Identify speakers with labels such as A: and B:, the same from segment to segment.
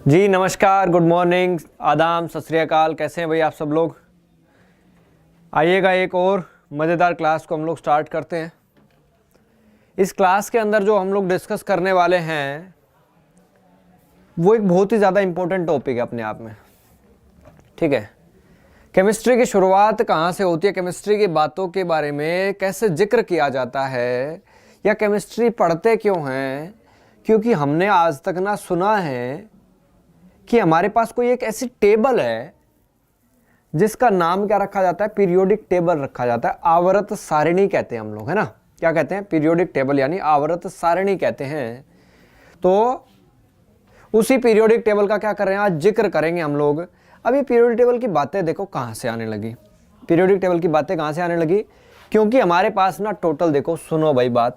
A: जी नमस्कार, good morning, आदाब, सत श्री अकाल। कैसे हैं भाई आप सब लोग। आइएगा एक और मज़ेदार क्लास को हम लोग स्टार्ट करते हैं। इस क्लास के अंदर जो हम लोग डिस्कस करने वाले हैं वो एक बहुत ही ज़्यादा इम्पोर्टेंट टॉपिक है अपने आप में। ठीक है, केमिस्ट्री की शुरुआत कहाँ से होती है, केमिस्ट्री की बातों के बारे में कैसे जिक्र किया जाता है, या केमिस्ट्री पढ़ते क्यों हैं। क्योंकि हमने आज तक ना सुना है कि हमारे पास कोई एक ऐसी टेबल है जिसका नाम क्या रखा जाता है, पीरियोडिक टेबल रखा जाता है। आवर्त सारिणी कहते हैं हम लोग, है ना। क्या कहते हैं, पीरियोडिक टेबल यानी आवर्त सारिणी कहते हैं। तो उसी पीरियोडिक टेबल का क्या कर रहे हैं, आज जिक्र करेंगे हम लोग। अब ये पीरियोडिक टेबल की बातें देखो कहाँ से आने लगी, पीरियोडिक टेबल की बातें कहाँ से आने लगी। क्योंकि हमारे पास ना टोटल देखो, सुनो भाई बात,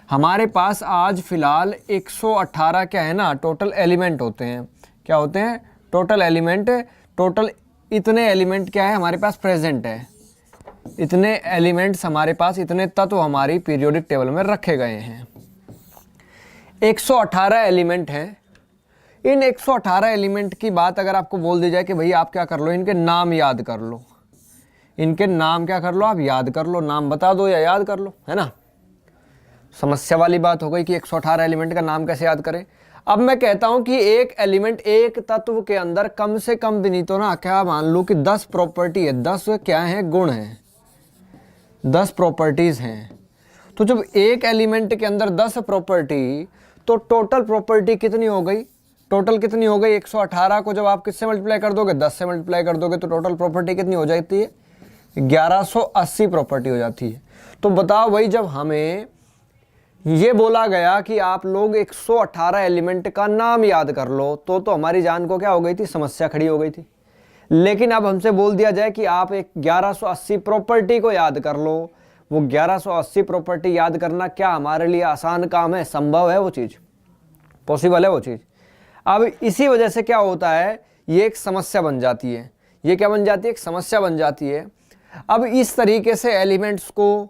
A: हमारे पास आज फिलहाल 118 क्या है ना टोटल एलिमेंट होते हैं। क्या होते हैं, टोटल एलिमेंट। टोटल इतने एलिमेंट क्या है हमारे पास प्रेजेंट है, इतने एलिमेंट्स हमारे पास, इतने तत्व हमारी पीरियोडिक टेबल में रखे गए हैं। 118 एलिमेंट हैं। इन 118 एलिमेंट की बात अगर आपको बोल दी जाए कि भाई आप क्या कर लो, इनके नाम याद कर लो, इनके नाम क्या कर लो, आप याद कर लो, नाम बता दो या याद कर लो, है ना। समस्या वाली बात हो गई कि 118 एलिमेंट का नाम कैसे याद करें। अब मैं कहता हूं कि एक एलिमेंट, एक तत्व के अंदर कम से कम भी नहीं तो ना क्या मान लो कि 10 प्रॉपर्टी है, 10 क्या है, गुण है, 10 प्रॉपर्टीज हैं। तो जब एक एलिमेंट के अंदर 10 प्रॉपर्टी, तो टोटल प्रॉपर्टी कितनी हो गई, टोटल कितनी हो गई 118 को जब आप किससे मल्टीप्लाई कर दोगे, 10 से मल्टीप्लाई कर दोगे, तो टोटल प्रॉपर्टी कितनी हो जाती है, 1180 प्रॉपर्टी हो जाती है। तो बताओ भाई, जब हमें ये बोला गया कि आप लोग 118 एलिमेंट का नाम याद कर लो, तो हमारी जान को क्या हो गई थी, समस्या खड़ी हो गई थी। लेकिन अब हमसे बोल दिया जाए कि आप एक 1180 प्रॉपर्टी को याद कर लो। वो 1180 प्रॉपर्टी याद करना क्या हमारे लिए आसान काम है, संभव है वो चीज़, पॉसिबल है वो चीज़। अब इसी वजह से क्या होता है, ये एक समस्या बन जाती है। ये क्या बन जाती है, एक समस्या बन जाती है। अब इस तरीके से एलिमेंट्स को,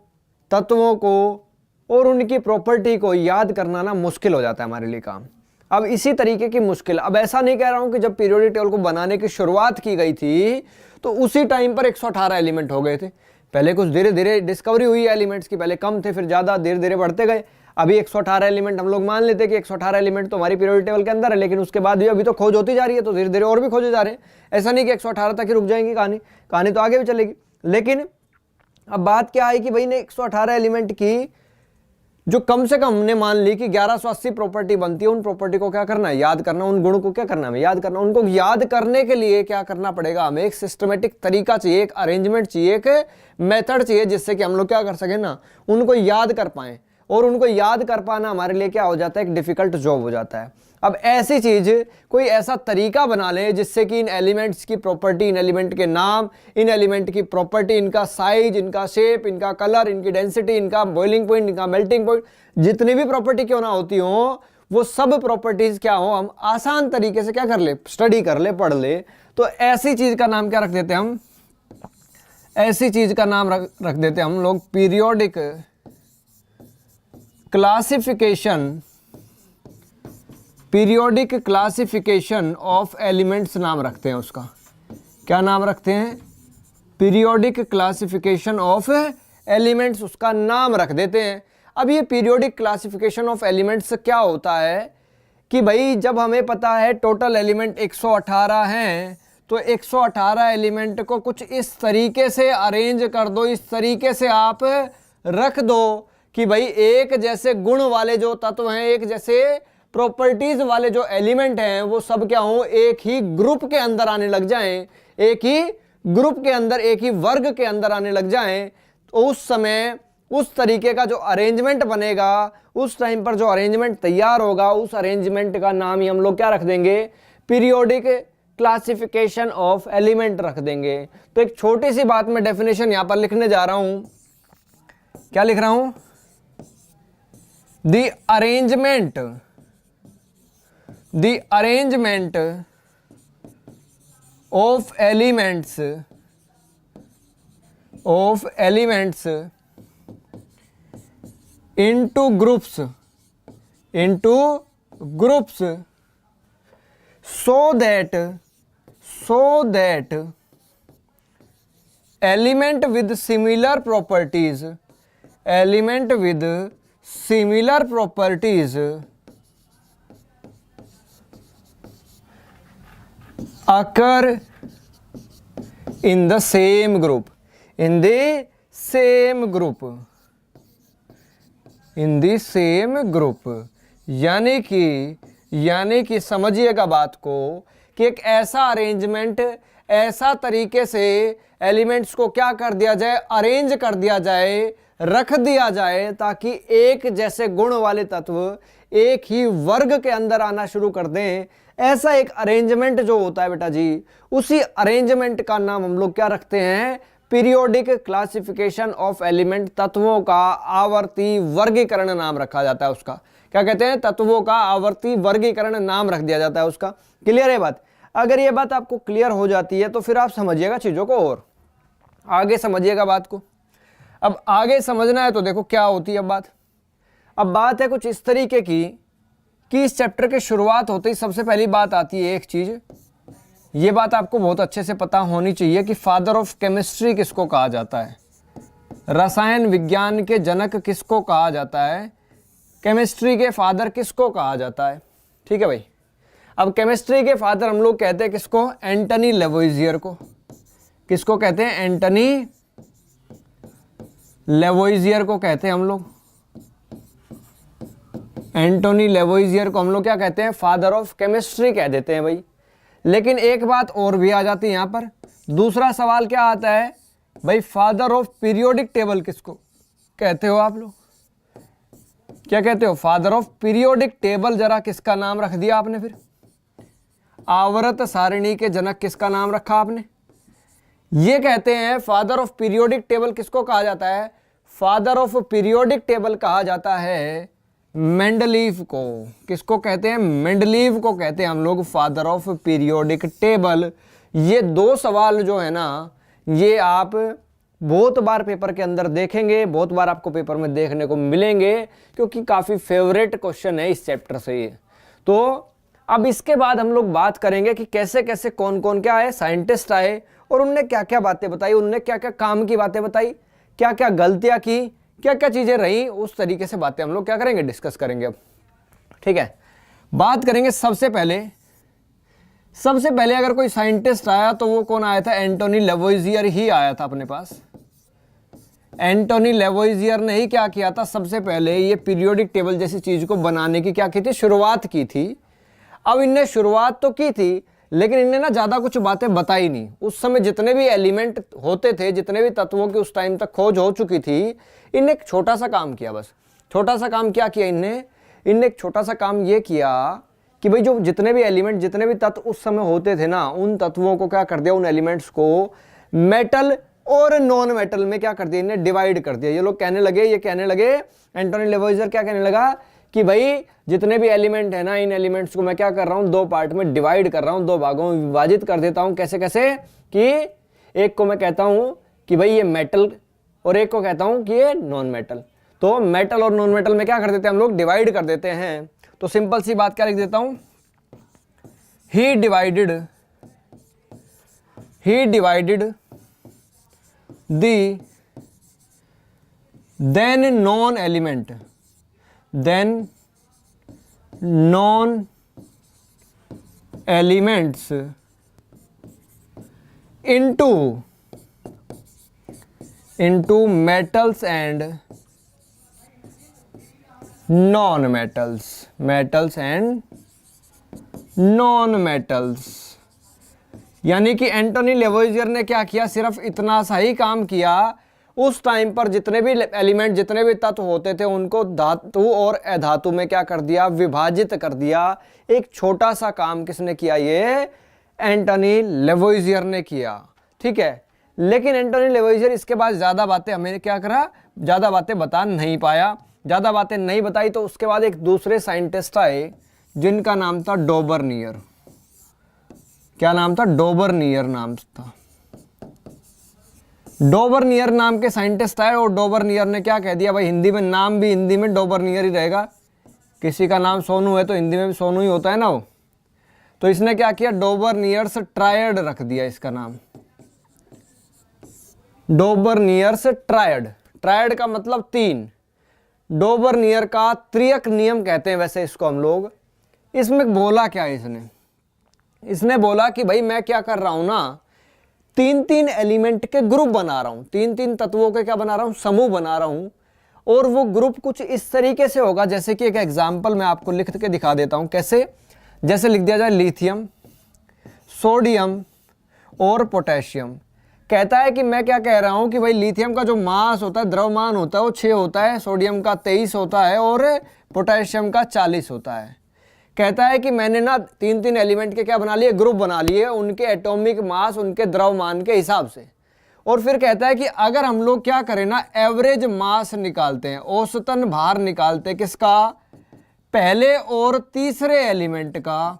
A: तत्वों को और उनकी प्रॉपर्टी को याद करना ना मुश्किल हो जाता है हमारे लिए काम। अब इसी तरीके की मुश्किल, अब ऐसा नहीं कह रहा हूं कि जब पीरियोडिक टेबल को बनाने की शुरुआत की गई थी तो उसी टाइम पर 118 एलिमेंट हो गए थे। पहले कुछ धीरे धीरे डिस्कवरी हुई एलिमेंट्स की, पहले कम थे फिर ज़्यादा, धीरे धीरे बढ़ते गए। अभी 118 एलिमेंट हम लोग मान लेते कि 118 एलिमेंट तो हमारी पीरियोडिक टेबल के अंदर है, लेकिन उसके बाद भी अभी तो खोज होती जा रही है, तो धीरे धीरे और भी खोजे जा रहे हैं। ऐसा नहीं कि 118 तक ही रुक जाएंगी कहानी तो आगे भी चलेगी। लेकिन अब बात क्या है कि भाई ने 118 एलिमेंट की जो कम से कम हमने मान ली कि 1180 प्रॉपर्टी बनती है, उन प्रॉपर्टी को क्या करना है, याद करना। उन गुणों को क्या करना है, याद करना। उनको याद करने के लिए क्या करना पड़ेगा, हमें एक सिस्टमेटिक तरीका चाहिए, एक अरेंजमेंट चाहिए, एक मेथड चाहिए, जिससे कि हम लोग क्या कर सकें ना, उनको याद कर पाएं। और उनको याद कर पाना हमारे लिए क्या हो जाता है, एक डिफिकल्ट जॉब हो जाता है। अब ऐसी चीज, कोई ऐसा तरीका बना लें जिससे कि इन एलिमेंट्स की प्रॉपर्टी, इन एलिमेंट के नाम, इन एलिमेंट की प्रॉपर्टी, इनका साइज, इनका शेप, इनका कलर, इनकी डेंसिटी, इनका बॉइलिंग पॉइंट, इनका मेल्टिंग पॉइंट, जितनी भी प्रॉपर्टी क्यों ना होती हो, वो सब प्रॉपर्टीज क्या हो, हम आसान तरीके से क्या कर ले, स्टडी कर ले, पढ़ ले। तो ऐसी चीज का नाम क्या रख देते हैं हम, ऐसी चीज का नाम रख देते हैं हम लोग periodic classification, periodic classification of elements नाम रखते हैं उसका। क्या नाम रखते हैं, पीरियोडिक क्लासिफिकेशन ऑफ एलिमेंट्स, उसका नाम रख देते हैं। अब ये पीरियोडिक क्लासिफिकेशन ऑफ एलिमेंट्स क्या होता है कि भाई जब हमें पता है टोटल एलिमेंट 118 हैं, तो 118 एलिमेंट को कुछ इस तरीके से अरेंज कर दो, इस तरीके से आप रख दो कि भाई एक जैसे गुण वाले जो तत्व हैं, एक जैसे प्रॉपर्टीज वाले जो एलिमेंट हैं, वो सब क्या हो, एक ही ग्रुप के अंदर आने लग जाएं, एक ही ग्रुप के अंदर, एक ही वर्ग के अंदर आने लग जाएं। तो उस समय उस तरीके का जो अरेंजमेंट बनेगा, उस टाइम पर जो अरेंजमेंट तैयार होगा, उस अरेंजमेंट का नाम ही हम लोग क्या रख देंगे, पीरियोडिक क्लासिफिकेशन ऑफ एलिमेंट रख देंगे। तो एक छोटी सी बात में डेफिनेशन यहां पर लिखने जा रहा हूं। क्या लिख रहा हूं, the arrangement of elements into groups so that element with similar properties occur in the same group, यानी कि समझिएगा बात को कि एक ऐसा अरेंजमेंट, ऐसा तरीके से एलिमेंट्स को क्या कर दिया जाए, अरेंज कर दिया जाए, रख दिया जाए, ताकि एक जैसे गुण वाले तत्व एक ही वर्ग के अंदर आना शुरू कर दें। ऐसा एक अरेंजमेंट जो होता है बेटा जी, उसी अरेंजमेंट का नाम हम लोग क्या रखते हैं, पीरियोडिक क्लासिफिकेशन ऑफ एलिमेंट, तत्वों का आवर्ती वर्गीकरण नाम रखा जाता है उसका। क्या कहते हैं, तत्वों का आवर्ती वर्गीकरण नाम रख दिया जाता है उसका। क्लियर है बात? अगर ये बात आपको क्लियर हो जाती है तो फिर आप समझिएगा चीजों को और आगे समझिएगा बात को। अब आगे समझना है तो देखो क्या होती है अब बात है कुछ इस तरीके की कि इस चैप्टर की शुरुआत होते ही सबसे पहली बात आती है एक चीज, ये बात आपको बहुत अच्छे से पता होनी चाहिए कि फादर ऑफ केमिस्ट्री किसको कहा जाता है, रसायन विज्ञान के जनक किसको कहा जाता है, केमिस्ट्री के फादर किसको कहा जाता है। ठीक है भाई। अब केमिस्ट्री के फादर हम लोग कहते हैं किसको, एंटनी लेवोइजियर को। किसको कहते हैं, एंटनी लेवोइजियर को कहते हैं हम लोग। एंटोनी लेवोइजियर को हम लोग क्या कहते हैं, फादर ऑफ केमिस्ट्री कह देते हैं भाई। लेकिन एक बात और भी आ जाती है यहां पर, दूसरा सवाल क्या आता है भाई, फादर ऑफ पीरियोडिक टेबल किसको कहते हो आप लोग, क्या कहते हो, फादर ऑफ पीरियोडिक टेबल जरा किसका नाम रख दिया आपने, फिर आवर्त सारणी के जनक किसका नाम रखा आपने। ये कहते हैं फादर ऑफ पीरियोडिक टेबल किसको कहा जाता है, फादर ऑफ पीरियोडिक टेबल कहा जाता है मेंडलीव को। किसको कहते हैं, मेंडलीव को कहते हैं हम लोग फादर ऑफ पीरियोडिक टेबल। ये दो सवाल जो है ना, ये आप बहुत बार पेपर के अंदर देखेंगे, बहुत बार आपको पेपर में देखने को मिलेंगे, क्योंकि काफ़ी फेवरेट क्वेश्चन है इस चैप्टर से ये। तो अब इसके बाद हम लोग बात करेंगे कि कैसे कैसे कौन कौन क्या आए, साइंटिस्ट आए और उनने क्या क्या बातें बताई, उनने क्या क्या काम की बातें बताई, क्या क्या गलतियां की, क्या क्या चीज़ें रही, उस तरीके से बातें हम लोग क्या करेंगे, डिस्कस करेंगे अब। ठीक है। बात करेंगे सबसे पहले अगर कोई साइंटिस्ट आया तो वो कौन आया था, एंटोनी लेवोइजियर ही आया था अपने पास। एंटोनी लेवोइजियर ने ही क्या किया था, सबसे पहले ये पीरियोडिक टेबल जैसी चीज को बनाने की क्या की थी, शुरुआत की थी। अब इनने शुरुआत तो की थी, लेकिन इनने ना ज्यादा कुछ बातें बताई नहीं। उस समय जितने भी एलिमेंट होते थे, जितने भी तत्वों की उस टाइम तक खोज हो चुकी थी, इनने एक छोटा सा काम किया, बस छोटा सा काम क्या किया इनने एक छोटा सा काम ये किया कि भाई जो जितने भी एलिमेंट, जितने भी तत्व उस समय होते थे ना, उन तत्वों को क्या कर दिया, उन एलिमेंट्स को मेटल और नॉन मेटल में क्या कर दिया, इन्हें डिवाइड कर दिया। ये लोग कहने लगे, एंटोनी लेवोइजियर क्या कहने लगा कि भाई जितने भी एलिमेंट है ना, इन एलिमेंट्स को मैं क्या कर रहा हूं, दो पार्ट में डिवाइड कर रहा हूं, दो भागों में विभाजित कर देता हूं। कैसे कैसे कि एक को मैं कहता हूं कि भाई ये मेटल और एक को कहता हूं कि ये नॉन मेटल। तो मेटल और नॉन मेटल में क्या कर देते हैं हम लोग, डिवाइड कर देते हैं। तो सिंपल सी बात क्या लिख देता हूं, ही divided the then non elements into metals and non-metals, यानी कि एंटोनी लेवोइजियर ने क्या किया, सिर्फ इतना सा ही काम किया। उस टाइम पर जितने भी एलिमेंट, जितने भी तत्व होते थे, उनको धातु और अधातु में क्या कर दिया, विभाजित कर दिया। एक छोटा सा काम किसने किया, ये एंटोनी लेवोइजियर ने किया। ठीक है। लेकिन एंटोनी लेवोइजियर इसके बाद ज्यादा बातें हमें क्या करा, ज्यादा बातें बता नहीं पाया। ज्यादा बातें नहीं बताई तो उसके बाद एक दूसरे साइंटिस्ट आए जिनका नाम था डोबरनियर। क्या नाम था, डोबरनियर नाम था। डोबरनियर नाम के साइंटिस्ट आए और डोबरनियर ने क्या कह दिया, भाई हिंदी में नाम भी हिंदी में डोबरनियर ही रहेगा। किसी का नाम सोनू है तो हिंदी में भी सोनू ही होता है ना वो। तो इसने क्या किया, डोबरनियर्स ट्रायड रख दिया इसका नाम, डोबरनियर्स ट्रायड। ट्रायड का मतलब 3, डोबरनियर का त्रियक नियम कहते हैं वैसे इसको हम लोग। इसमें बोला क्या है इसने बोला कि भाई मैं क्या कर रहा हूं ना, 3-3 एलिमेंट के ग्रुप बना रहा हूं, 3-3 तत्वों के क्या बना रहा हूं, समूह बना रहा हूं। और वो ग्रुप कुछ इस तरीके से होगा, जैसे कि एक एग्जांपल मैं आपको लिख के दिखा देता हूं कैसे। जैसे लिख दिया जाए लिथियम, सोडियम और पोटेशियम। कहता है कि मैं क्या कह रहा हूं कि भाई लिथियम का जो मास होता है, द्रव्यमान होता है, वो 6 होता है, सोडियम का 23 होता है और पोटेशियम का 40 होता है। कहता है कि मैंने ना 3-3 एलिमेंट के क्या बना लिए, ग्रुप बना लिए, उनके एटॉमिक मास उनके द्रव्यमान के हिसाब से। और फिर कहता है कि अगर हम लोग क्या करें ना, एवरेज मास निकालते हैं, औसतन भार निकालते हैं किसका, पहले और तीसरे एलिमेंट का,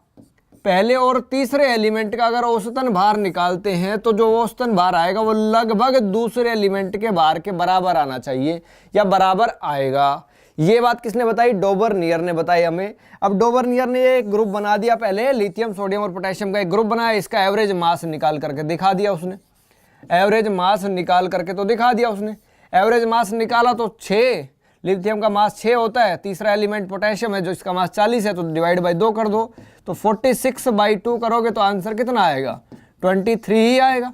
A: पहले और तीसरे एलिमेंट का अगर औसतन भार निकालते हैं तो जो औसतन भार आएगा वो लगभग दूसरे एलिमेंट के भार के बराबर आना चाहिए या बराबर आएगा। ये बात किसने बताई, डोबरनियर ने बताई हमें। अब डोबरनियर ने एक ग्रुप बना दिया, पहले लिथियम, सोडियम और पोटेशियम का एक ग्रुप बनाया, इसका एवरेज मास निकाल करके दिखा दिया उसने, एवरेज मास निकाल करके तो दिखा दिया उसने। एवरेज मास निकाला तो 6, लिथियम का मास 6 होता है, तीसरा एलिमेंट पोटेशियम है जो इसका मास 40 है, तो डिवाइड बाई 2 कर दो, तो 46/2 करोगे तो आंसर कितना आएगा, 23 ही आएगा।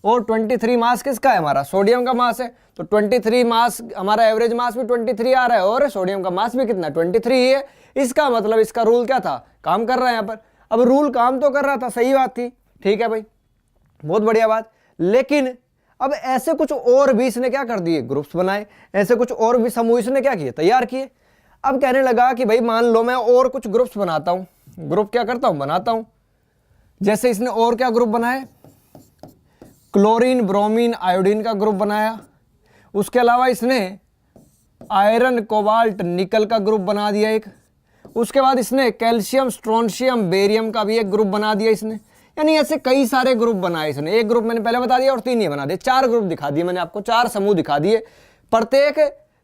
A: और 23 मास किसका है, हमारा सोडियम का मास है, तो 23 मास हमारा एवरेज मास भी 23 आ रहा है और सोडियम का मास भी कितना 23 ही है। इसका मतलब इसका रूल क्या था, काम कर रहा है यहाँ पर। अब रूल काम तो कर रहा था, सही बात थी, ठीक है भाई, बहुत बढ़िया बात। लेकिन अब ऐसे कुछ और भी इसने क्या कर दिए, ग्रुप्स बनाए, ऐसे कुछ और भी समूह इसने क्या किए, तैयार किए। अब कहने लगा कि भाई मान लो मैं और कुछ ग्रुप्स बनाता हूं, ग्रुप क्या करता हूं, बनाता हूं। जैसे इसने और क्या ग्रुप बनाए, क्लोरीन, ब्रोमीन, आयोडीन का ग्रुप बनाया। उसके अलावा इसने आयरन, कोबाल्ट, निकल का ग्रुप बना दिया एक। उसके बाद इसने कैल्शियम, स्ट्रोंशियम, बेरियम का भी एक ग्रुप बना दिया इसने। यानी ऐसे कई सारे ग्रुप बनाए इसने। एक ग्रुप मैंने पहले बता दिया और 3 ये बना दिए, 4 ग्रुप दिखा दिए मैंने आपको, 4 समूह दिखा दिए। प्रत्येक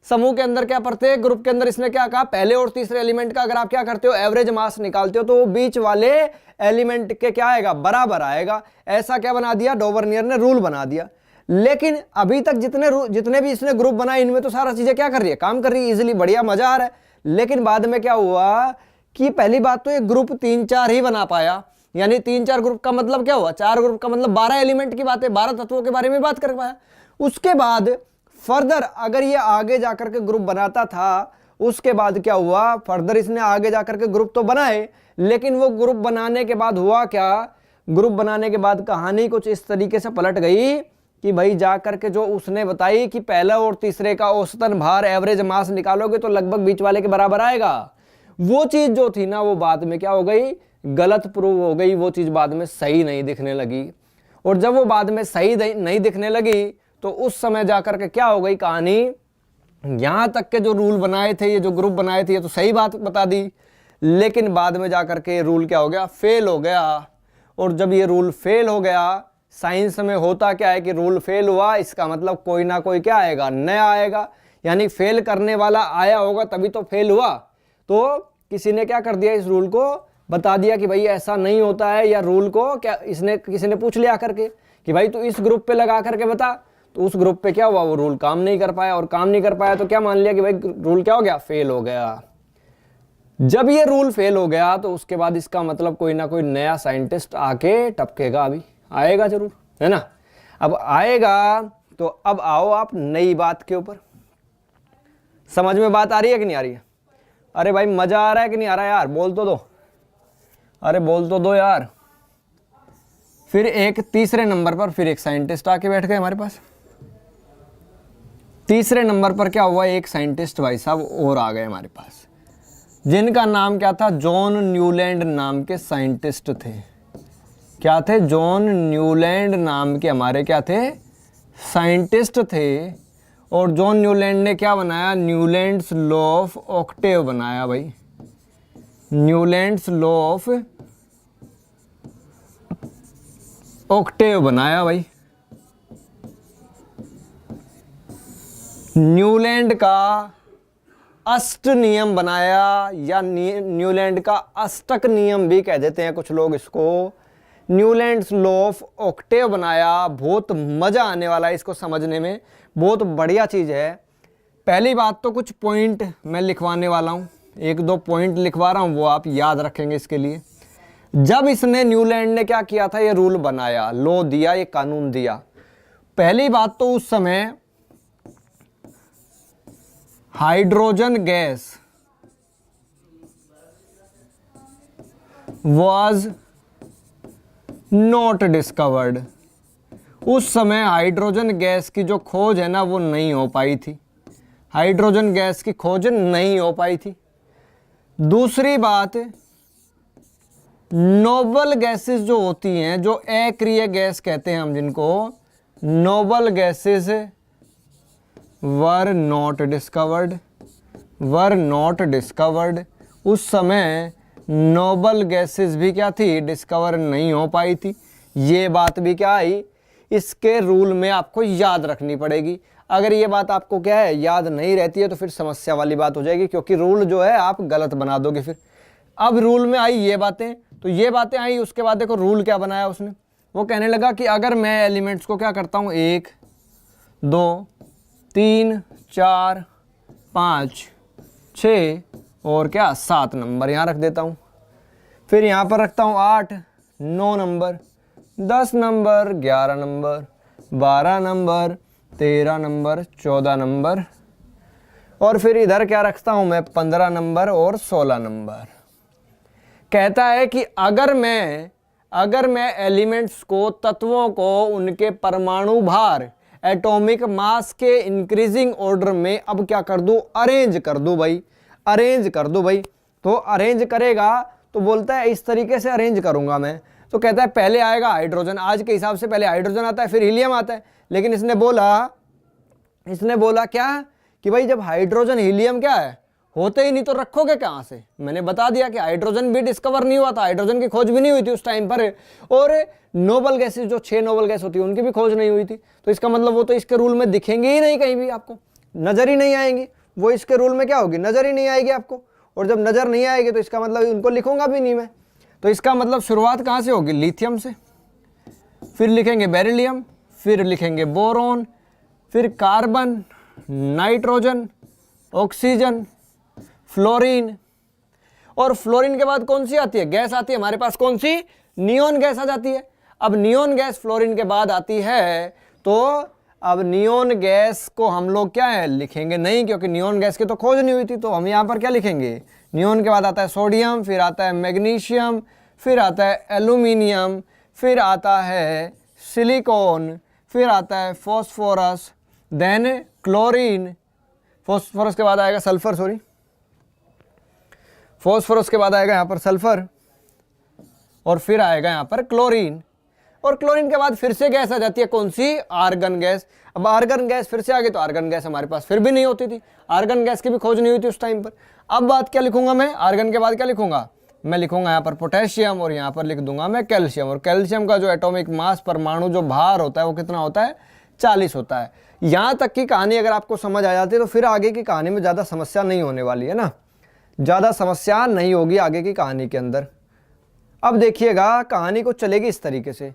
A: समूह के अंदर क्या, प्रत्येक ग्रुप के अंदर इसने क्या कहा, पहले और तीसरे एलिमेंट का अगर आप क्या करते हो, एवरेज मास निकालते हो, तो वो बीच वाले एलिमेंट के क्या आएगा, बराबर आएगा। ऐसा क्या बना दिया, डोबरनियर ने रूल बना दिया। लेकिन अभी तक जितने भी इसने ग्रुप बनाए, इनमें तो सारा चीजें क्या कर रही है, काम कर रही है, इजिली, बढ़िया, मजा आ रहा है। लेकिन बाद में क्या हुआ कि पहली बात तो ये ग्रुप 3-4 ही बना पाया। यानी 3-4 ग्रुप का मतलब क्या हुआ, 4 ग्रुप का मतलब 12 एलिमेंट की बात है, 12 तत्वों के बारे में बात कर पाया। उसके बाद फर्दर अगर ये आगे जाकर के ग्रुप बनाता था, उसके बाद क्या हुआ, फर्दर इसने आगे जाकर के ग्रुप तो बनाए, लेकिन वो ग्रुप बनाने के बाद हुआ क्या, ग्रुप बनाने के बाद कहानी कुछ इस तरीके से पलट गई कि भाई जाकर के जो उसने बताई कि पहला और तीसरे का औसतन भार, एवरेज मास निकालोगे तो लगभग बीच वाले के बराबर आएगा, वो चीज जो थी ना, वो बाद में क्या हो गई, गलत प्रूव हो गई। वो चीज बाद में सही नहीं दिखने लगी। और जब वो बाद में सही नहीं दिखने लगी तो उस समय जाकर के क्या हो गई कहानी, यहां तक के जो रूल बनाए थे, ये जो ग्रुप बनाए थे, ये तो सही बात बता दी, लेकिन बाद में जाकर के रूल क्या हो गया, फेल हो गया। और जब ये रूल फेल हो गया, साइंस में होता क्या है कि रूल फेल हुआ, इसका मतलब कोई ना कोई क्या आएगा, नया आएगा। यानी फेल करने वाला आया होगा तभी तो फेल हुआ। तो किसी ने क्या कर दिया, इस रूल को बता दिया कि भाई ऐसा नहीं होता है, या रूल को क्या किसी ने पूछ लिया करके कि भाई तू इस ग्रुप पे लगा करके बता, तो उस ग्रुप पे क्या हुआ, वो रूल काम नहीं कर पाया। और काम नहीं कर पाया तो क्या मान लिया कि भाई रूल क्या हो गया, फेल हो गया। जब ये रूल फेल हो गया तो उसके बाद इसका मतलब कोई ना कोई नया साइंटिस्ट आके टपकेगा, अभी आएगा जरूर, है ना। अब आएगा तो अब आओ आप नई बात के ऊपर। समझ में बात आ रही है कि नहीं आ रही है? अरे भाई मजा आ रहा है कि नहीं आ रहा है यार, बोल तो दो, अरे बोल तो दो यार। फिर एक तीसरे नंबर पर फिर एक साइंटिस्ट आके बैठ गए हमारे पास। तीसरे नंबर पर क्या हुआ, एक साइंटिस्ट भाई साहब और आ गए हमारे पास, जिनका नाम क्या था, जॉन न्यूलैंड नाम के साइंटिस्ट थे। क्या थे, जॉन न्यूलैंड नाम के हमारे क्या थे, साइंटिस्ट थे। और जॉन न्यूलैंड ने क्या बनाया, न्यूलैंड्स लॉ ऑफ ऑक्टेव बनाया भाई, न्यूलैंड्स लॉ ऑफ ऑक्टेव बनाया भाई। न्यूलैंड का अष्ट नियम बनाया, या न्यूलैंड का अष्टक नियम भी कह देते हैं कुछ लोग इसको। न्यूलैंड्स लॉ ऑफ ऑक्टेव बनाया। बहुत मजा आने वाला है इसको समझने में, बहुत बढ़िया चीज है। पहली बात तो कुछ पॉइंट मैं लिखवाने वाला हूँ, एक दो पॉइंट लिखवा रहा हूँ, वो आप याद रखेंगे इसके लिए। जब इसने न्यूलैंड ने क्या किया था, ये रूल बनाया, लॉ दिया, ये कानून दिया। पहली बात तो उस समय hydrogen gas was not discovered. उस समय हाइड्रोजन गैस की जो खोज है ना वो नहीं हो पाई थी, हाइड्रोजन गैस की खोज नहीं हो पाई थी। दूसरी बात, नोबल गैसेस जो होती हैं, जो अक्रिय गैस कहते हैं हम जिनको, noble gases were not discovered. उस समय नोबल गैसेस भी क्या थी, डिस्कवर नहीं हो पाई थी। ये बात भी क्या आई, इसके रूल में आपको याद रखनी पड़ेगी। अगर ये बात आपको क्या है याद नहीं रहती है तो फिर समस्या वाली बात हो जाएगी, क्योंकि रूल जो है आप गलत बना दोगे फिर। अब रूल में आई ये बातें, तो ये बातें आई, उसके बाद देखो रूल क्या बनाया उसने। वो कहने लगा कि अगर मैं एलिमेंट्स को क्या करता हूँ, 1 2 3 4 5 6 और क्या 7 नंबर यहाँ रख देता हूँ, फिर यहाँ पर रखता हूँ 8 9 number, 10 number, 11 number, 12 number, 13 number, 14 number, और फिर इधर क्या रखता हूँ मैं, 15 नंबर और 16 नंबर। कहता है कि अगर मैं एलिमेंट्स को, तत्वों को, उनके परमाणु भार, एटॉमिक मास के इंक्रीजिंग ऑर्डर में अब क्या कर दूं, अरेंज कर दूं भाई। तो अरेंज करेगा तो बोलता है इस तरीके से अरेंज करूंगा मैं। तो कहता है पहले आएगा हाइड्रोजन, आज के हिसाब से पहले हाइड्रोजन आता है, फिर हीलियम आता है। लेकिन इसने बोला क्या कि भाई जब हाइड्रोजन हीलियम क्या है, होते ही नहीं तो रखोगे कहाँ से। मैंने बता दिया कि हाइड्रोजन भी डिस्कवर नहीं हुआ था, हाइड्रोजन की खोज भी नहीं हुई थी उस टाइम पर, और नोबल गैसेस जो 6 नोबल गैस होती है उनकी भी खोज नहीं हुई थी। तो इसका मतलब वो तो इसके रूल में दिखेंगे ही नहीं, कहीं भी आपको नजर ही नहीं आएंगी। वो इसके रूल में क्या होगी, नजर ही नहीं आएगी आपको। और जब नजर नहीं आएगी तो इसका मतलब उनको लिखूंगा भी नहीं मैं। तो इसका मतलब शुरुआत कहाँ से होगी, लिथियम से, फिर लिखेंगे बेरिलियम, फिर लिखेंगे बोरोन, फिर कार्बन, नाइट्रोजन, ऑक्सीजन, फ्लोरीन, और फ्लोरीन के बाद कौन सी आती है, गैस आती है हमारे पास, कौन सी, नियोन गैस आ जाती है। अब नियोन गैस फ्लोरीन के बाद आती है, तो अब नियोन गैस को हम लोग क्या है लिखेंगे नहीं, क्योंकि नियोन गैस की तो खोज नहीं हुई थी। तो हम यहाँ पर क्या लिखेंगे, नियोन के बाद आता है सोडियम, फिर आता है मैग्नीशियम, फिर आता है एल्यूमिनियम, फिर आता है सिलिकॉन, फिर आता है फॉस्फोरस, देन क्लोरीन, फॉस्फोरस के बाद आएगा सल्फर, फॉस्फोरस के बाद आएगा यहाँ पर सल्फर, और फिर आएगा यहाँ पर क्लोरीन, और क्लोरीन के बाद फिर से गैस आ जाती है, कौन सी, आर्गन गैस। अब आर्गन गैस फिर से आ गई, तो आर्गन गैस हमारे पास फिर भी नहीं होती थी, आर्गन गैस की भी खोज नहीं हुई थी उस टाइम पर। अब बात क्या लिखूंगा मैं, आर्गन के बाद क्या लिखूंगा, मैं लिखूंगा यहाँ पर पोटेशियम, और यहाँ पर लिख दूंगा मैं कैल्शियम। और कैल्शियम का जो एटॉमिक मास, परमाणु जो भार होता है वो कितना होता है, 40 होता है। यहाँ तक की कहानी अगर आपको समझ आ जाती है तो फिर आगे की कहानी में ज़्यादा समस्या नहीं होने वाली है ना, ज़्यादा समस्या नहीं होगी आगे की कहानी के अंदर। अब देखिएगा कहानी को चलेगी इस तरीके से।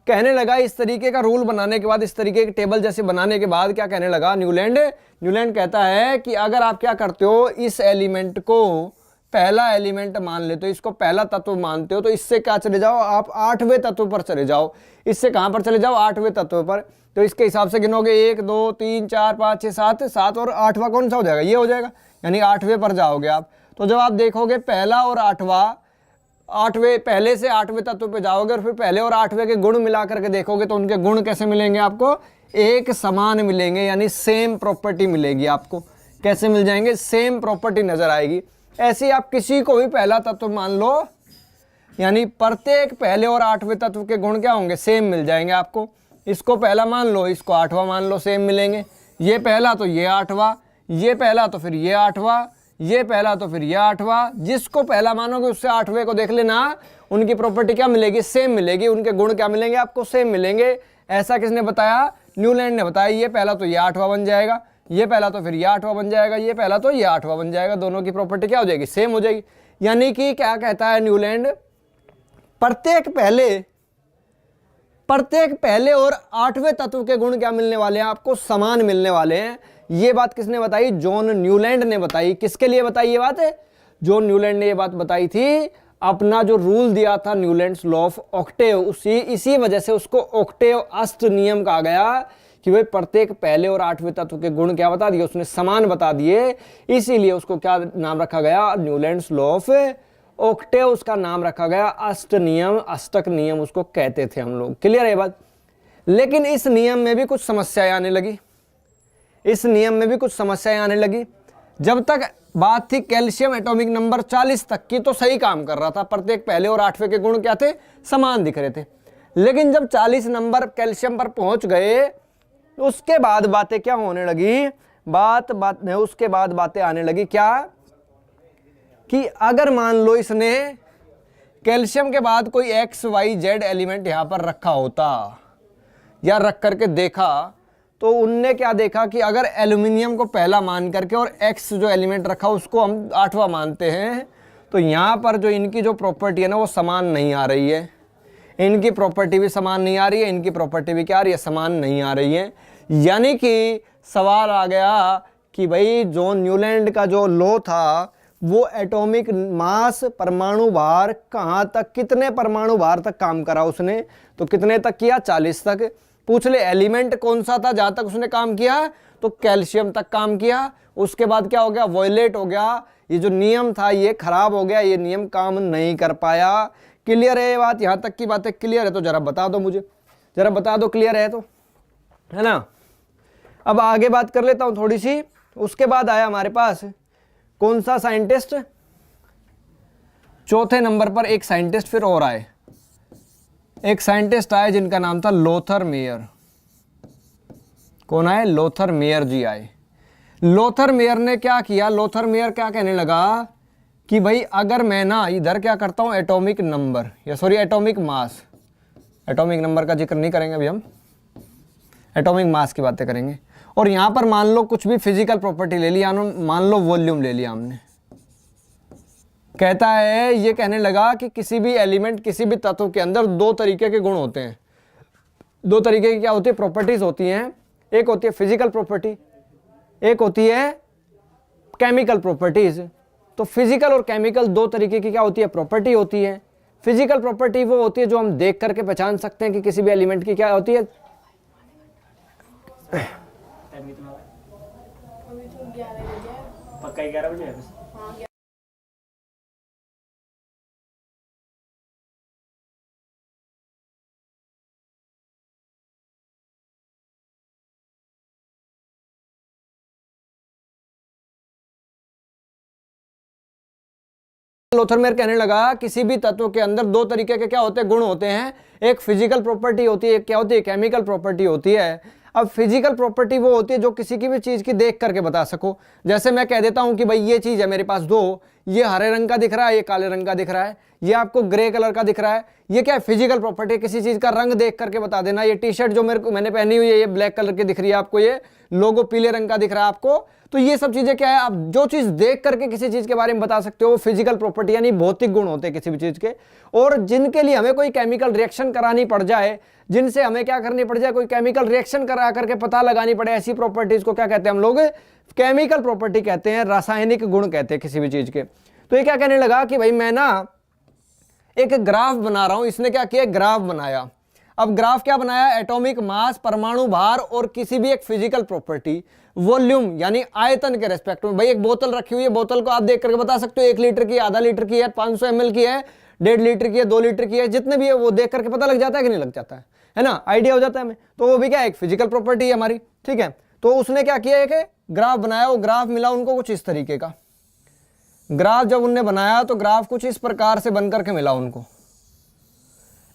A: कहने लगा इस तरीके का रूल बनाने के बाद, इस तरीके के टेबल जैसे बनाने के बाद क्या कहने लगा न्यूलैंड कहता है कि अगर आप क्या करते हो, इस एलिमेंट को पहला एलिमेंट मान लेते हो, इसको पहला तत्व मानते हो, तो इससे क्या चले जाओ आप, 8वें तत्व पर चले जाओ। इससे कहां पर चले जाओ, 8वें तत्व पर। तो इसके हिसाब से गिनोगे 1 2 3 4 5 6 7 और 8वां कौन सा हो जाएगा, ये हो जाएगा, यानी 8वें पर जाओगे आप। तो जब आप देखोगे पहला और 8वें, पहले से 8वें तत्व पे जाओगे और फिर पहले और 8वें के गुण मिला करके देखोगे, तो उनके गुण कैसे मिलेंगे आपको, एक समान मिलेंगे, यानी सेम प्रॉपर्टी मिलेगी आपको। कैसे मिल जाएंगे, सेम प्रॉपर्टी नजर आएगी। ऐसे आप किसी को भी पहला तत्व मान लो, यानी प्रत्येक पहले और 8वें तत्व के गुण क्या होंगे, सेम मिल जाएंगे आपको। इसको पहला मान लो, इसको 8वां मान लो, सेम मिलेंगे। ये पहला तो ये 8वां, ये पहला तो फिर ये 8वां, ये पहला तो फिर ये 8वां। जिसको पहला मानोगे उससे 8वें को देख लेना, उनकी प्रॉपर्टी क्या मिलेगी, सेम मिलेगी, उनके गुण क्या मिलेंगे आपको, सेम मिलेंगे। ऐसा किसने बताया, न्यूलैंड ने बताया। ये पहला तो ये 8वां बन जाएगा, ये पहला तो फिर ये 8वां बन जाएगा, ये पहला तो ये 8वां बन जाएगा, दोनों की प्रॉपर्टी क्या हो जाएगी, सेम हो जाएगी। यानी कि क्या कहता है न्यूलैंड, प्रत्येक पहले और 8वें तत्व के गुण क्या मिलने वाले हैं आपको, समान मिलने वाले हैं। ये बात किसने बताई, जॉन न्यूलैंड ने बताई। किसके लिए बताई ये बात है, जॉन न्यूलैंड ने ये बात बताई थी, अपना जो रूल दिया था न्यूलैंड्स लॉ ऑफ ऑक्टेव, इसी वजह से उसको ऑक्टेव अष्ट नियम कहा गया कि भाई प्रत्येक पहले और 8वें तत्व के गुण क्या बता दिए, उसने समान बता दिए, इसीलिए उसको क्या नाम रखा गया, न्यूलैंड्स लॉ ऑफ ऑक्टेव उसका नाम रखा गया, अष्ट नियम, अष्टक नियम उसको कहते थे हम लोग। क्लियर है बात। लेकिन इस नियम में भी कुछ समस्याएं आने लगी, इस नियम में भी कुछ समस्याएं आने लगी। जब तक बात थी कैल्शियम एटॉमिक नंबर 40 तक की तो सही काम कर रहा था, प्रत्येक पहले और 8वें के गुण क्या थे, समान दिख रहे थे। लेकिन जब 40 नंबर कैल्शियम पर पहुंच गए उसके बाद बातें क्या होने लगी, उसके बाद बातें आने लगी क्या, कि अगर मान लो इसने कैल्शियम के बाद कोई XYZ एलिमेंट यहां पर रखा होता या रख करके देखा, तो उनने क्या देखा कि अगर एल्यूमिनियम को पहला मान करके और X जो एलिमेंट रखा उसको हम 8वां मानते हैं, तो यहाँ पर जो इनकी जो प्रॉपर्टी है ना वो समान नहीं आ रही है, इनकी प्रॉपर्टी भी समान नहीं आ रही है, इनकी प्रॉपर्टी भी क्या आ रही है, समान नहीं आ रही है। यानी कि सवाल आ गया कि भाई जॉन न्यूलैंड का जो लॉ था वो एटॉमिक मास, परमाणु भार कहाँ तक, कितने परमाणु भार तक काम करा उसने, तो कितने तक किया, 40 तक। पूछ ले एलिमेंट कौन सा था जहां तक उसने काम किया, तो कैल्शियम तक काम किया। उसके बाद क्या हो गया, वॉयलेट हो गया, ये जो नियम था ये खराब हो गया, ये नियम काम नहीं कर पाया। क्लियर है ये बात, यहां तक की बातें क्लियर है तो जरा बता दो मुझे, जरा बता दो क्लियर है तो, है ना। अब आगे बात कर लेता हूं थोड़ी सी। उसके बाद आया हमारे पास कौन सा साइंटिस्ट, चौथे नंबर पर एक साइंटिस्ट फिर और आए, एक साइंटिस्ट आए जिनका नाम था लोथर मेयर। कौन आए, लोथर मेयर जी आए। लोथर मेयर ने क्या किया, लोथर मेयर क्या कहने लगा कि भाई अगर मैं ना इधर क्या करता हूं, एटॉमिक नंबर या sorry atomic mass, atomic number का जिक्र नहीं करेंगे अभी हम, एटॉमिक मास की बातें करेंगे। और यहां पर मान लो कुछ भी फिजिकल प्रॉपर्टी ले लिया, मान लो वॉल्यूम ले लिया हमने, कहता है, ये कहने लगा कि किसी भी एलिमेंट, किसी भी तत्व के अंदर दो तरीके के गुण होते हैं, दो तरीके की क्या होती है, प्रॉपर्टीज होती हैं। एक होती है फिजिकल प्रॉपर्टी, एक होती है केमिकल प्रॉपर्टीज। तो फिजिकल और केमिकल दो तरीके की क्या होती है, प्रॉपर्टी होती है। फिजिकल प्रॉपर्टी वो होती है जो हम देख करके पहचान सकते हैं कि किसी भी एलिमेंट की क्या होती है,
B: पक्का 11 बजे है बस।
A: लोथर मेयर कहने लगा किसी भी तत्व के अंदर दो तरीके के क्या होते हैं, गुण होते हैं। एक फिजिकल प्रॉपर्टी होती है, एक क्या होती है, केमिकल प्रॉपर्टी होती है। अब फिजिकल प्रॉपर्टी वो होती है जो किसी की भी चीज की देख करके बता सको। जैसे मैं कह देता हूं कि भाई ये चीज है मेरे पास दो, ये हरे रंग का दिख रहा है, ये काले रंग का दिख रहा है, ये आपको ग्रे कलर का दिख रहा है, ये क्या है, फिजिकल प्रॉपर्टी, किसी चीज का रंग देख करके बता देना। ये टी शर्ट जो मैंने पहनी हुई है ये ब्लैक कलर की दिख रही है आपको, ये लोगो पीले रंग का दिख रहा है आपको, तो ये सब चीजें क्या है, आप जो चीज देख करके किसी चीज के बारे में बता सकते हो, फिजिकल प्रॉपर्टी यानी भौतिक गुण होते हैं किसी भी चीज के। और जिनके लिए हमें कोई केमिकल रिएक्शन करानी पड़ जाए, जिनसे हमें क्या करनी पड़ जाए, कोई केमिकल रिएक्शन करा करके पता लगानी पड़े, ऐसी प्रॉपर्टीज को क्या कहते हैं हम लोग, केमिकल प्रॉपर्टी कहते हैं, रासायनिक गुण कहते हैं किसी भी चीज के। तो ये क्या कहने लगा कि भाई मैं ना एक ग्राफ बना रहा हूं, इसने क्या किया, ग्राफ बनाया। अब ग्राफ क्या बनाया, एटॉमिक मास, परमाणु भार और किसी भी एक फिजिकल प्रॉपर्टी, वॉल्यूम यानी आयतन के रेस्पेक्ट में। भाई एक बोतल रखी हुई है, बोतल को आप देख करके बता सकते हो 1 लीटर की, आधा लीटर की है, 500 ml की है, 1.5 लीटर की है, 2 लीटर की है, जितने भी है वो देख करके पता लग जाता है कि नहीं लग जाता है ना, आइडिया हो जाता है हमें। तो वो भी क्या है, एक फिजिकल प्रॉपर्टी है हमारी, ठीक है। तो उसने क्या किया, एक ग्राफ बनाया, वो ग्राफ मिला उनको कुछ इस तरीके का। ग्राफ जब उनने बनाया तो ग्राफ कुछ इस प्रकार से बन करके मिला उनको,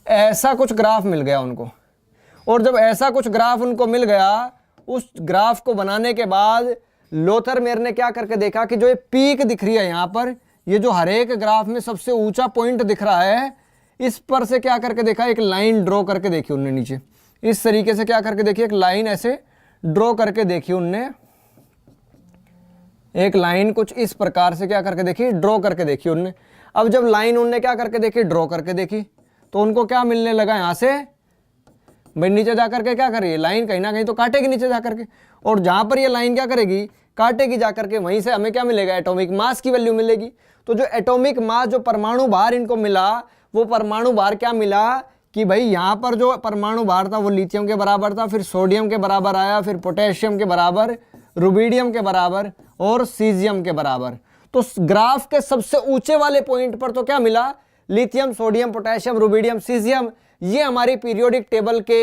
A: ऐसा कुछ ग्राफ मिल गया उनको। और जब ऐसा कुछ ग्राफ उनको मिल गया, उस ग्राफ को बनाने के बाद लोथर मेयर ने क्या करके देखा कि जो ये पीक दिख रही है यहाँ पर, ये जो हर एक ग्राफ में सबसे ऊंचा पॉइंट दिख रहा है, इस पर से क्या करके देखा, एक लाइन ड्रॉ करके देखी उनने नीचे, इस तरीके से क्या करके देखी, एक लाइन ऐसे ड्रॉ करके देखी उनने, एक लाइन कुछ इस प्रकार से क्या करके देखी, ड्रॉ करके देखी उनने। अब जब लाइन उनने क्या करके देखी, ड्रॉ करके देखी, तो उनको क्या मिलने लगा, यहाँ से भाई नीचे जाकर के क्या करेगी, लाइन कहीं ना कहीं तो काटेगी नीचे जाकर के, और जहां पर ये लाइन क्या करेगी, काटेगी जाकर के, वहीं से हमें क्या मिलेगा, एटॉमिक मास की वैल्यू मिलेगी। तो जो एटॉमिक मास, जो परमाणु भार इनको मिला, वो परमाणु भार क्या मिला कि भाई यहाँ पर जो परमाणु भार था वो लिथियम के बराबर था, फिर सोडियम के बराबर आया, फिर पोटेशियम के बराबर, रुबिडियम के बराबर और सीजियम के बराबर। तो ग्राफ के सबसे ऊंचे वाले पॉइंट पर तो क्या मिला, lithium, sodium, potassium, rubidium, caesium, ये हमारी पीरियोडिक टेबल के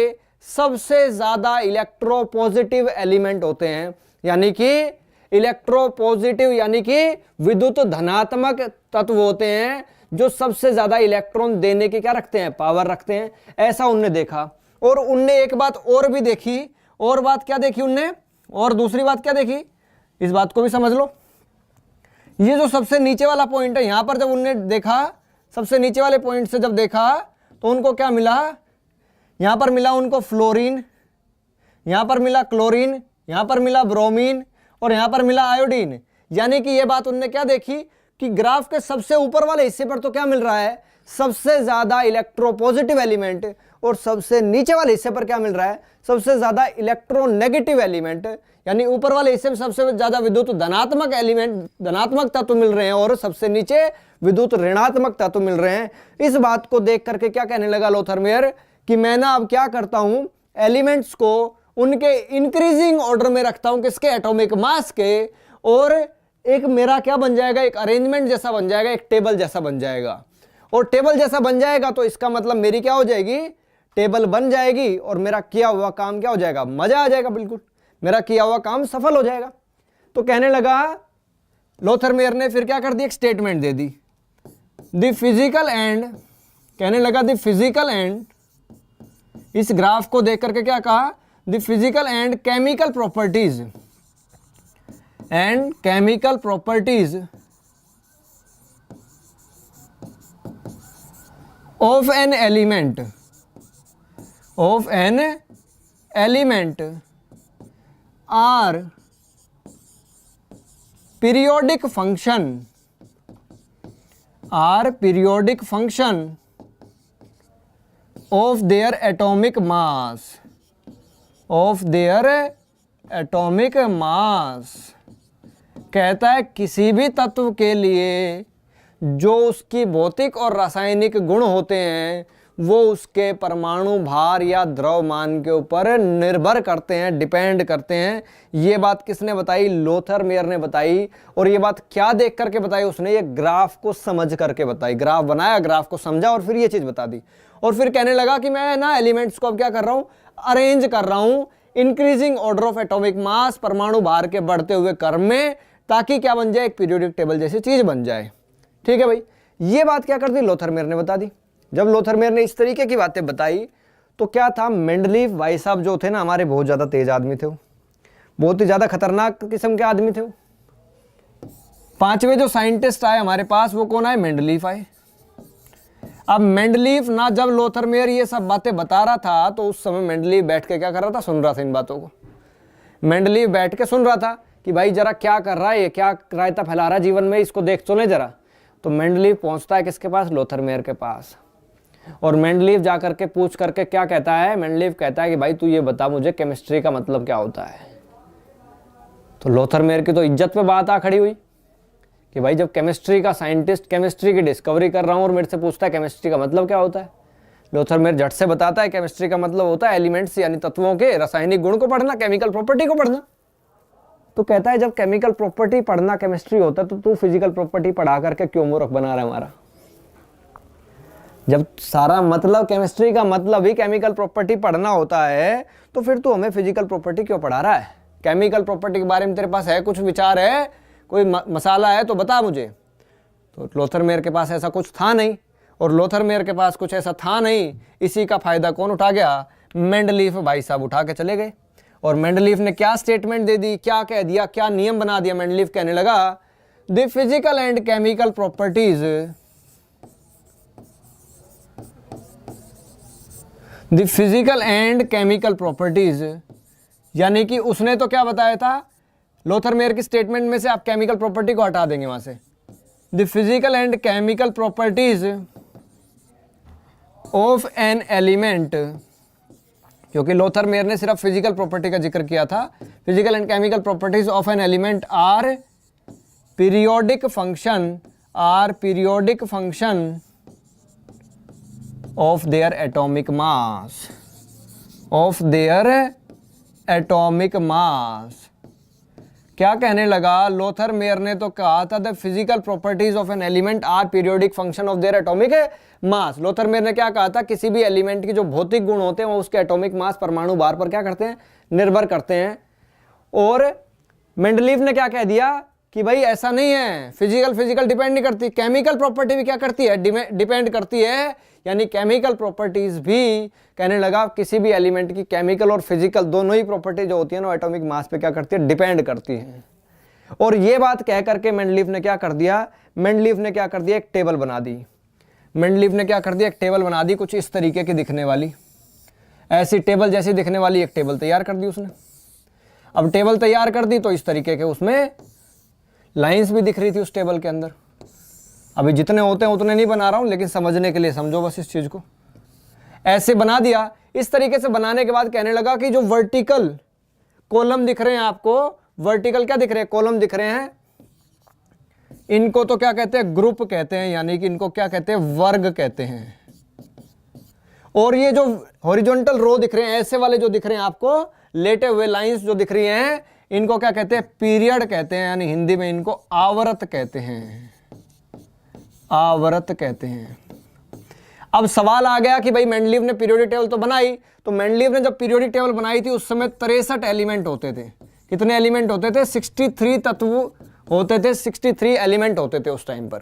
A: सबसे ज्यादा इलेक्ट्रोपॉजिटिव एलिमेंट होते हैं, यानी कि इलेक्ट्रोपॉजिटिव यानी कि विद्युत धनात्मक तत्व होते हैं, जो सबसे ज्यादा इलेक्ट्रॉन देने की क्या रखते हैं, पावर रखते हैं। ऐसा उनने देखा। और उनने एक बात और भी देखी, और बात क्या देखी उनने, और दूसरी बात क्या देखी, इस बात को भी समझ लो। ये जो सबसे नीचे वाला पॉइंट है, यहां पर जब उनने देखा, सबसे नीचे वाले पॉइंट से जब देखा, तो उनको क्या मिला, यहां पर मिला उनको फ्लोरीन, यहां पर मिला क्लोरीन, यहां पर मिला ब्रोमीन और यहां पर मिला आयोडीन। यानी कि यह बात उनने क्या देखी कि ग्राफ के सबसे ऊपर वाले हिस्से पर तो क्या मिल रहा है, सबसे ज्यादा इलेक्ट्रोपॉजिटिव एलिमेंट, और सबसे नीचे वाले हिस्से पर क्या मिल रहा है, सबसे ज्यादा इलेक्ट्रोनेगेटिव एलिमेंट। यानी ऊपर वाले हिस्से में सबसे ज्यादा विद्युत धनात्मक एलिमेंट, धनात्मक तत्व मिल रहे हैं, और सबसे नीचे विद्युत ऋणात्मक तत्व मिल रहे हैं। इस बात को देख करके क्या कहने लगा लोथरमेयर कि मैं ना अब क्या करता हूं, एलिमेंट्स को उनके इंक्रीजिंग ऑर्डर में रखता हूं, किसके, एटॉमिक मास के, और एक मेरा क्या बन जाएगा, एक अरेंजमेंट जैसा बन जाएगा, एक टेबल जैसा बन जाएगा। और टेबल जैसा बन जाएगा तो इसका मतलब मेरी क्या हो जाएगी, टेबल बन जाएगी, और मेरा किया हुआ काम क्या हो जाएगा, मजा आ जाएगा, बिल्कुल मेरा किया हुआ काम सफल हो जाएगा। तो कहने लगा लोथरमेयर ने, फिर क्या कर दी, एक statement they the, the physical and, कहने लगा द फिजिकल एंड, इस ग्राफ को देख करके क्या कहा, the physical and chemical properties of an element are periodic function of their atomic mass, कहता है किसी भी तत्व के लिए जो उसकी भौतिक और रासायनिक गुण होते हैं वो उसके परमाणु भार या द्रव्यमान के ऊपर निर्भर करते हैं, डिपेंड करते हैं। ये बात किसने बताई, लोथरमेयर ने बताई। और ये बात क्या देख करके बताई उसने, ये ग्राफ को समझ करके बताई। ग्राफ बनाया, ग्राफ को समझा और फिर ये चीज बता दी। और फिर कहने लगा कि मैं ना एलिमेंट्स को अब क्या कर रहा हूं, अरेंज कर रहा हूं increasing order of atomic mass, परमाणु भार के बढ़ते हुए क्रम में, ताकि क्या बन जाए, एक पीरियोडिक टेबल जैसी चीज बन जाए। ठीक है भाई, ये बात क्या कर दी, लोथरमेयर ने बता दी। जब लोथरमेयर ने इस तरीके की बातें बताई तो क्या था, मेंडलीफ भाई साहब जो थे ना हमारे, बहुत ज्यादा तेज आदमी थे, बहुत ही ज्यादा खतरनाक किस्म के आदमी थे। पांचवें जो साइंटिस्ट आए हमारे पास वो कौन आए, मेंडलीफ आए। अब मेंडलीफ ना, जब लोथरमेयर ये सब बातें बता रहा था तो उस समय मेंडलीफ बैठ के क्या कर रहा था, सुन रहा था इन बातों को। मेंडलीफ बैठ के सुन रहा था कि भाई जरा क्या कर रहा है ये, क्या रायता फैला रहा है जीवन में, इसको देख तो ले जरा। तो मेंडलीफ पहुंचता है किसके पास, लोथरमेयर के पास। और मेंडलीफ जाकर के पूछ करके क्या कहता है, मेंडलीफ कहता है कि भाई तू ये बता मुझे केमिस्ट्री का मतलब क्या होता है। तो लोथरमेयर की तो इज्जत पे बात आ खड़ी हुई कि भाई जब केमिस्ट्री का साइंटिस्ट केमिस्ट्री की डिस्कवरी कर रहा हूं और मेरे से पूछता है केमिस्ट्री का मतलब क्या होता है। लोथरमेयर झट से बताता है केमिस्ट्री का मतलब होता है एलिमेंट्स यानी तत्वों के रासायनिक गुण को पढ़ना, केमिकल प्रॉपर्टी को पढ़ना। तो कहता है जब केमिकल प्रॉपर्टी पढ़ना केमिस्ट्री होता है तो तू फिजिकल प्रॉपर्टी पढ़ा करके क्यों मूर्ख बना रहा है हमारा। जब सारा मतलब केमिस्ट्री का मतलब ही केमिकल प्रॉपर्टी पढ़ना होता है तो फिर तू हमें फिजिकल प्रॉपर्टी क्यों पढ़ा रहा है। केमिकल प्रॉपर्टी के बारे में तेरे पास है कुछ विचार है, कोई मसाला है तो बता मुझे। तो लोथरमेयर के पास ऐसा कुछ था नहीं, और लोथरमेयर के पास कुछ ऐसा था नहीं, इसी का फायदा कौन उठा गया, मेंडलीफ भाई साहब उठा के चले गए। और मेंडलीफ ने क्या स्टेटमेंट दे दी, क्या कह दिया, क्या नियम बना दिया। मेंडलीफ कहने लगा the physical and chemical properties, the physical and chemical properties, यानी कि उसने तो क्या बताया था, लोथर मेयर की स्टेटमेंट में से आप केमिकल प्रॉपर्टी को हटा देंगे वहां से। The physical and chemical properties of an element, क्योंकि लोथर मेयर ने सिर्फ फिजिकल प्रॉपर्टी का जिक्र किया था। Physical and chemical properties of an element are periodic function of their atomic mass. क्या कहने लगा, लोथर मेयर ने तो कहा था the physical properties of an element are periodic function of their atomic mass. Lothar Meyer ने क्या कहा था, किसी भी एलिमेंट की जो भौतिक गुण होते हैं वो उसके एटॉमिक मास, परमाणु भार पर क्या करते हैं, निर्भर करते हैं। और मेंडलीव ने क्या कह दिया कि भाई ऐसा नहीं है, फिजिकल डिपेंड नहीं करती, केमिकल प्रॉपर्टी भी क्या करती है, डिपेंड करती है। यानी केमिकल प्रॉपर्टीज भी, कहने लगा किसी भी एलिमेंट की केमिकल और फिजिकल दोनों ही प्रॉपर्टी जो होती है ना एटॉमिक मास पे क्या करती है, डिपेंड करती है। और ये बात कह करके मेंडलीव ने क्या कर दिया, एक टेबल बना दी। कुछ इस तरीके की दिखने वाली, ऐसी टेबल जैसी दिखने वाली एक टेबल तैयार कर दी उसने। अब टेबल तैयार कर दी तो इस तरीके के उसमें लाइंस भी दिख रही थी उस टेबल के अंदर। अभी जितने होते हैं उतने नहीं बना रहा हूं, लेकिन समझने के लिए समझो बस इस चीज को। ऐसे बना दिया। इस तरीके से बनाने के बाद कहने लगा कि जो वर्टिकल कॉलम दिख रहे हैं आपको, वर्टिकल क्या दिख रहे हैं, कॉलम दिख रहे हैं, इनको तो क्या कहते हैं, ग्रुप कहते हैं, यानी कि इनको क्या कहते हैं, वर्ग कहते हैं। और ये जो हॉरिजॉन्टल रो दिख रहे हैं, ऐसे वाले जो दिख रहे हैं आपको, लेटे हुए लाइंस जो दिख रही हैं, इनको क्या कहते हैं, पीरियड कहते हैं, यानी हिंदी में इनको आवर्त कहते हैं। अब सवाल आ गया कि भाई मेंडलीव ने पीरियोडिक टेबल तो बनाई, तो मेंडलीव ने जब पीरियोडिक टेबल बनाई थी उस समय 63 एलिमेंट होते थे। कितने एलिमेंट होते थे, 63 तत्व होते थे, 63 एलिमेंट होते थे उस टाइम पर।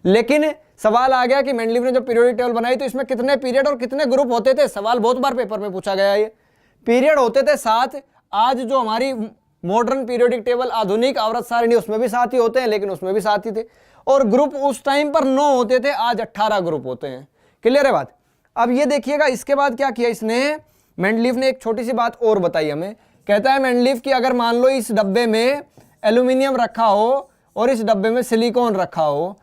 A: लेकिन सवाल आ गया कि मेंडलीव ने जब पीरियोडिक टेबल बनाई तो इसमें कितने पीरियड और कितने ग्रुप होते थे। सवाल बहुत बार पेपर में पूछा गया। ये पीरियड होते थे 7। आज जो हमारी मॉडर्न पीरियोडिक टेबल, आधुनिक आवर्त सारणी, उसमें भी 7 ही होते हैं, लेकिन उसमें भी 7 ही थे। और ग्रुप उस टाइम पर 9 होते थे, आज 18 ग्रुप होते हैं। क्लियर है बात। अब ये देखिएगा, इसके बाद क्या किया इसने, मेंडलीव ने एक छोटी सी बात और बताई हमें। कहता है मेंडलीव कि अगर मान लो इस डब्बे में एल्यूमिनियम रखा हो और इस डब्बे में सिलिकॉन रखा हो,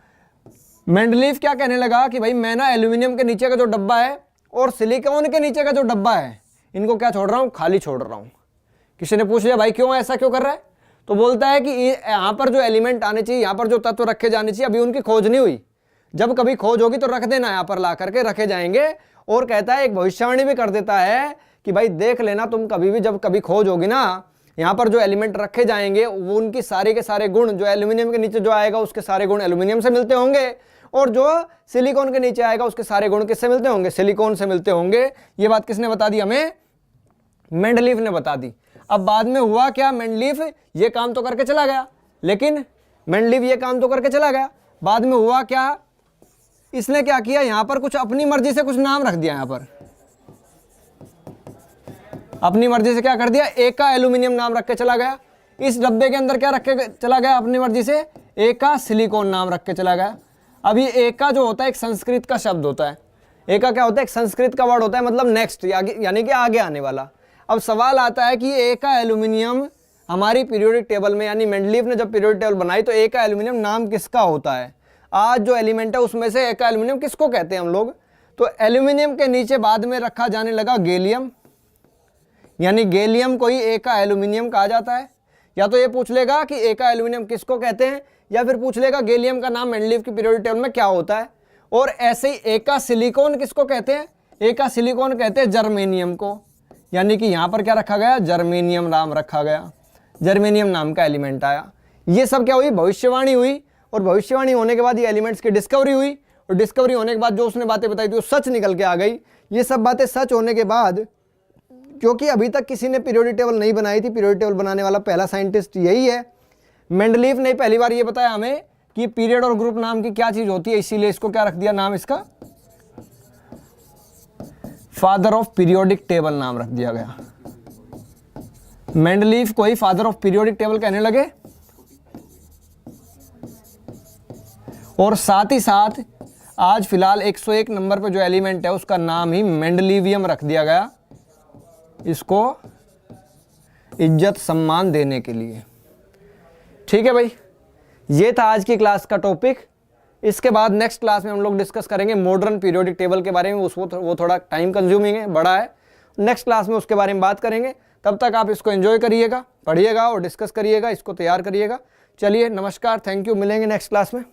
A: मेंडलीव क्या कहने लगा कि भाई मैं ना एल्यूमिनियम के नीचे का जो डब्बा है और सिलिकॉन के नीचे का जो डब्बा है, इनको क्या छोड़ रहा हूं, खाली छोड़ रहा हूं। किसी ने पूछ लिया भाई क्यों, ऐसा क्यों कर रहा है, तो बोलता है कि यहां पर जो एलिमेंट आने चाहिए, यहां पर जो तत्व रखे जाने चाहिए, अभी उनकी खोज नहीं हुई। जब कभी खोज होगी तो रख देना, यहां पर ला करके रखे जाएंगे। और कहता है, एक भविष्यवाणी भी कर देता है कि भाई देख लेना तुम कभी भी, जब कभी खोज होगी ना, यहाँ पर जो एलिमेंट रखे जाएंगे वो उनकी सारे के सारे गुण, जो एल्यूमिनियम के नीचे जो आएगा उसके सारे गुण एल्यूमिनियम से मिलते होंगे, और जो सिलिकॉन के नीचे आएगा उसके सारे गुण किससे मिलते होंगे, सिलिकॉन से मिलते होंगे। ये बात किसने बता दी हमें, मेंडलीव ने बता दी। अब बाद में हुआ क्या, मेंडलीव ये काम तो करके चला गया, बाद में हुआ क्या, इसने क्या किया, यहां पर कुछ अपनी मर्जी से कुछ नाम रख दिया। यहां पर अपनी मर्जी से क्या कर दिया, एका एल्यूमिनियम नाम रख के चला गया। इस डब्बे के अंदर क्या रख के चला गया, अपनी मर्जी से एका सिलिकॉन नाम रख के चला गया। अब ये एका जो होता है एक संस्कृत का शब्द होता है। एका क्या होता है, एक संस्कृत का वर्ड होता है, मतलब नेक्स्ट, यानी कि आगे आने वाला। अब सवाल आता है कि एका एल्यूमिनियम हमारी पीरियोडिक टेबल में, यानी मेंडलीव ने जब पीरियोडिक टेबल बनाई तो एका एल्यूमिनियम नाम किसका होता है। आज जो एलिमेंट है उसमें से एका एल्यूमिनियम किसको कहते हैं हम लोग, तो एल्यूमिनियम के नीचे बाद में रखा जाने लगा गैलियम, यानी गैलियम को ही एका एल्यूमिनियम कहा जाता है। या तो ये पूछ लेगा कि एका एल्यूमिनियम किसको कहते हैं, या फिर पूछ लेगा गैलियम का नाम मेंडलीव की पीरियोडिक टेबल में क्या होता है। और ऐसे ही एका सिलिकॉन किसको कहते हैं, एका सिलिकॉन कहते हैं जर्मेनियम को, यानी कि यहां पर क्या रखा गया, जर्मेनियम नाम रखा गया, जर्मेनियम नाम का एलिमेंट आया। ये सब क्या हुई, भविष्यवाणी हुई, और भविष्यवाणी होने के बाद ये एलिमेंट्स की डिस्कवरी हुई, और डिस्कवरी होने के बाद जो उसने बातें बताई थी वो सच निकल के आ गई। ये सब बातें सच होने के बाद, क्योंकि अभी तक किसी ने पीरियोडिक टेबल नहीं बनाई थी, पीरियोडिक टेबल बनाने वाला पहला साइंटिस्ट यही है। मेंडलीव ने पहली बार ये बताया हमें कि पीरियड और ग्रुप नाम की क्या चीज होती है, इसीलिए इसको क्या रख दिया नाम, इसका फादर ऑफ पीरियोडिक टेबल नाम रख दिया गया। मेंडलीव को ही फादर ऑफ पीरियोडिक टेबल कहने लगे। और साथ ही साथ आज फिलहाल 101 नंबर पे जो एलिमेंट है उसका नाम ही मेंडलीवियम रख दिया गया, इसको इज्जत सम्मान देने के लिए। ठीक है भाई, ये था आज की क्लास का टॉपिक। इसके बाद नेक्स्ट क्लास में हम लोग डिस्कस करेंगे मॉडर्न पीरियोडिक टेबल के बारे में। वो थोड़ा टाइम कंज्यूमिंग है, बड़ा है। नेक्स्ट क्लास में उसके बारे में बात करेंगे। तब तक आप इसको एंजॉय करिएगा, पढ़िएगा और डिस्कस करिएगा, इसको तैयार करिएगा। चलिए नमस्कार, थैंक यू, मिलेंगे नेक्स्ट क्लास में।